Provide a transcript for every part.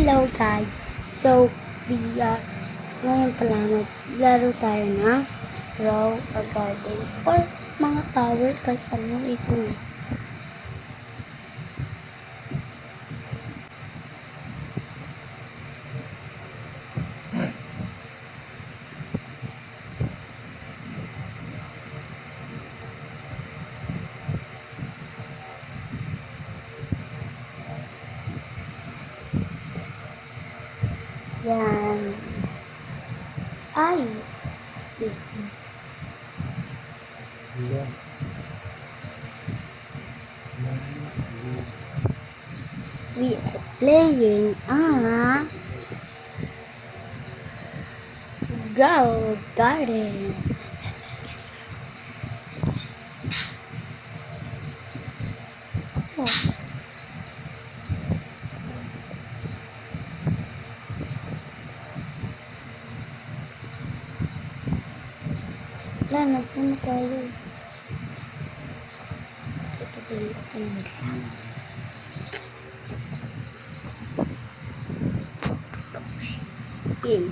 Hello guys! So, ngayon pala maglaro tayo ng Grow a Garden or mga tower kahit ano ito. Yan. Ay! Wait. We are playing Grow Garden. Oh. Wala, nagpunta tayo. Ito tayo lang. Eight.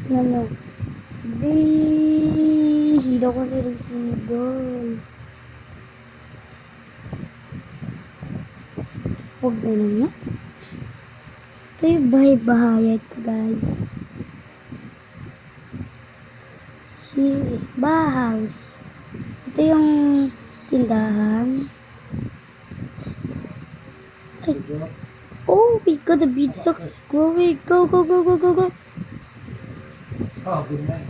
Ano? Hilo ko si Residol. Huwag na naman. Ito yung bahay-bahayat ko, guys. Here is Bahaus. Ito yung tindahan. Ay. Oh, we got the bead sucks growing. Go, go, go, go, go, go. Oh, good night.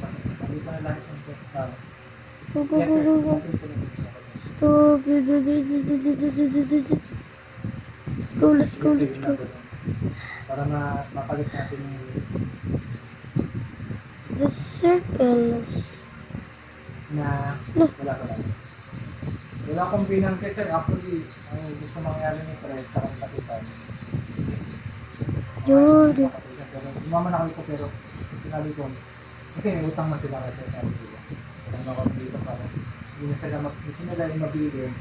Dito na lahat ng tao. Go, go, go, go, go. Stop. Let's go. Para mapalit natin yung The circles. na wala ka lang. Wala akong binang kasi actually ang gusto mangyari ni Tres sa kapitan is Yun. Umaman ako ito pero sinabi ko kasi may utang na sila kasi sila makapito para hindi na sila gusto nila yung mabili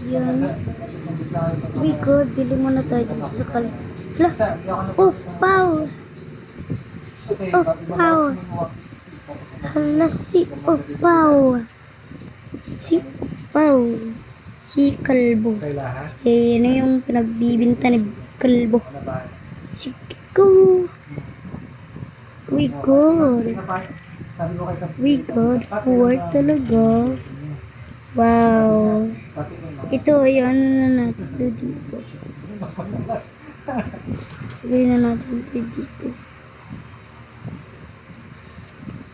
Yan. We good. Bili muna tayo dito sa kal... Oh, pow! Si Opaw. Hala, si Opaw. Si Opaw. Si Kalbo. Ano yung pinagbibinta ni Kalbo? Si Kiko. We good. We good for talaga. Wow. Ito, yan na natin dito. Gawin na natin ito dito.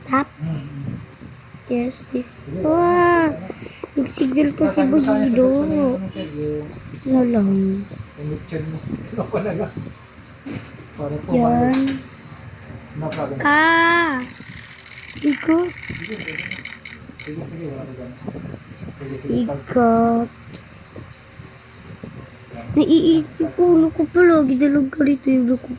Tap. Yes, this. Wow. Yung signal ko si Buhido. Ano lang. Yan. Ikot. Ikot. Naiiit yung ulo ko pala. Gidalag ka rito yung ulo ko.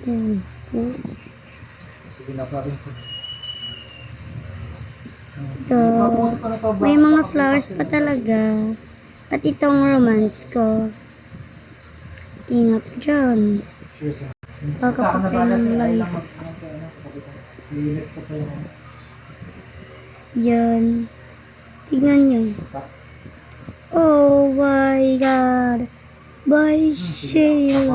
Ito. May mga flowers pa talaga. At itong romance ko. Ingat dyan. Kakapatay ng life. Yan. Tingnan nyo. Oh my God. Bye, Sheila.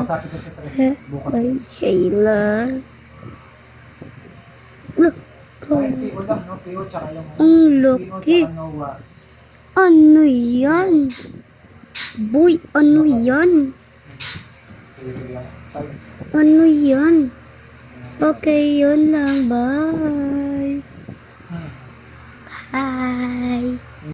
Bye, Sheila. Look. Ang laki. Ano yan? Boy, ano yan? Ano yan? Okay, yun lang. Bye. Bye.